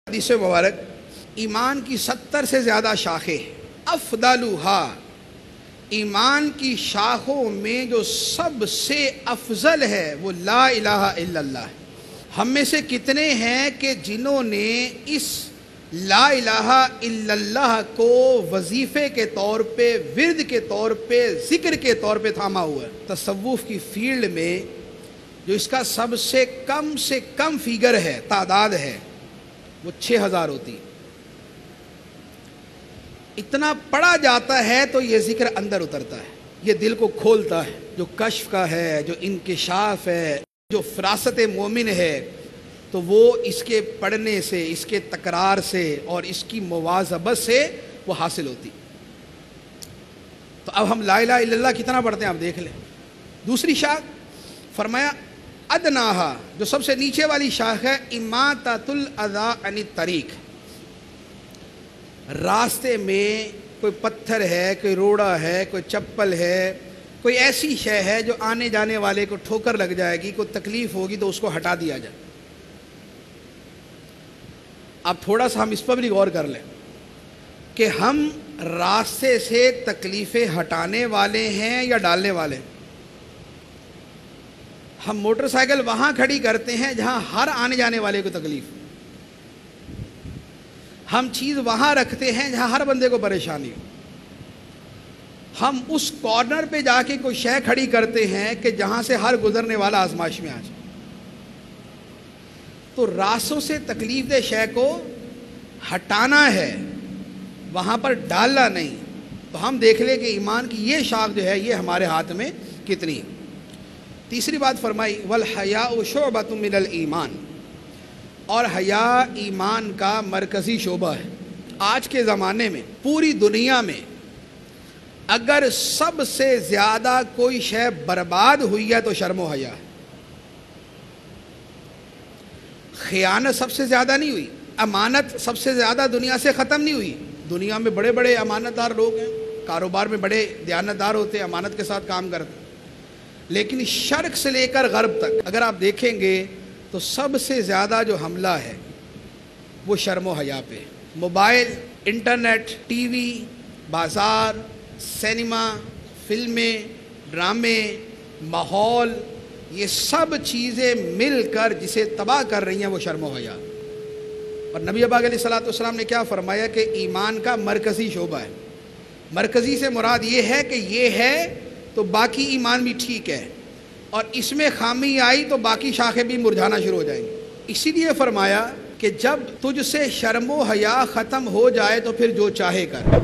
حدیث مبارک ایمان کی 70 سے زیادہ شاخیں، افضلھا، ایمان کی شاخوں میں جو سب سے افضل ہے وہ لا الہ الا اللہ ہے۔ ہم میں سے کتنے ہیں کہ جنہوں نے اس لا الہ الا اللہ کو وظیفے کے طور پہ، ورد کے طور پہ، ذکر کے طور پہ تھاما ہوا ہے؟ تصوف کی فیلڈ میں جو اس کا سب سے کم فیگر ہے، تعداد ہے، وہ 6000 ہوتی ہے۔ اتنا پڑھا جاتا ہے تو یہ ذکر اندر اترتا ہے، یہ دل کو کھولتا ہے۔ جو کشف کا ہے، جو انکشاف ہے، جو فراست مومن ہے، تو وہ اس کے پڑھنے سے، اس کے تکرار سے اور اس کی مواظبت سے وہ حاصل ہوتی۔ تو اب ہم لا الہ الا اللہ کتنا پڑھتے ہیں آپ دیکھ لیں۔ دوسری شاخ فرمایا ادناہا، جو سب سے نیچے والی شاخ ہے، اماطۃ الاذی عن الطریق۔ راستے میں کوئی پتھر ہے، کوئی روڑا ہے، کوئی چپل ہے، کوئی ایسی شے ہے جو آنے جانے والے کو ٹھوکر لگ جائے گی، کوئی تکلیف ہوگی تو اس کو ہٹا دیا جائے۔ اب تھوڑا سا ہم اس پر بھی غور کر لیں کہ ہم راستے سے تکلیفیں ہٹانے والے ہیں یا ڈالنے والے ہیں؟ ہم موٹر سائیکل وہاں کھڑی کرتے ہیں جہاں ہر آنے جانے والے کو تکلیف، ہم چیز وہاں رکھتے ہیں جہاں ہر بندے کو پریشانی ہو، ہم اس کارنر پہ جا کے کوئی شے کھڑی کرتے ہیں کہ جہاں سے ہر گزرنے والا آزمائش میں آ جائے۔ تو راستوں سے تکلیف دہ شے کو ہٹانا ہے، وہاں پر ڈالنا نہیں۔ تو ہم دیکھ لیں کہ ایمان کی یہ شاخ جو ہے یہ ہمارے ہاتھ میں کتنی ہے۔ تیسری بات فرمائی والحیاء شعبۃ من الایمان، اور حیا ایمان کا مرکزی شعبہ ہے۔ آج کے زمانے میں پوری دنیا میں اگر سب سے زیادہ کوئی شے برباد ہوئی ہے تو شرم و حیا ہے۔ خیانت سب سے زیادہ نہیں ہوئی، امانت سب سے زیادہ دنیا سے ختم نہیں ہوئی۔ دنیا میں بڑے بڑے امانت دار لوگ ہیں، کاروبار میں بڑے دیانت دار ہوتے ہیں، امانت کے ساتھ کام کرتے ہیں، لیکن شرق سے لے کر غرب تک اگر آپ دیکھیں گے تو سب سے زیادہ جو حملہ ہے وہ شرم و حیا پہ۔ موبائل، انٹرنیٹ، ٹی وی، بازار، سینما، فلمیں، ڈرامے، ماحول، یہ سب چیزیں مل کر جسے تباہ کر رہی ہیں وہ شرم و حیا۔ اور نبی پاک علیہ الصلوۃ والسلام نے کیا فرمایا کہ ایمان کا مرکزی شعبہ ہے۔ مرکزی سے مراد یہ ہے کہ یہ ہے تو باقی ایمان بھی ٹھیک ہے، اور اس میں خامی آئی تو باقی شاخیں بھی مرجھانا شروع ہو جائیں گی۔ اسی لیے فرمایا کہ جب تجھ سے شرم و حیا ختم ہو جائے تو پھر جو چاہے کر۔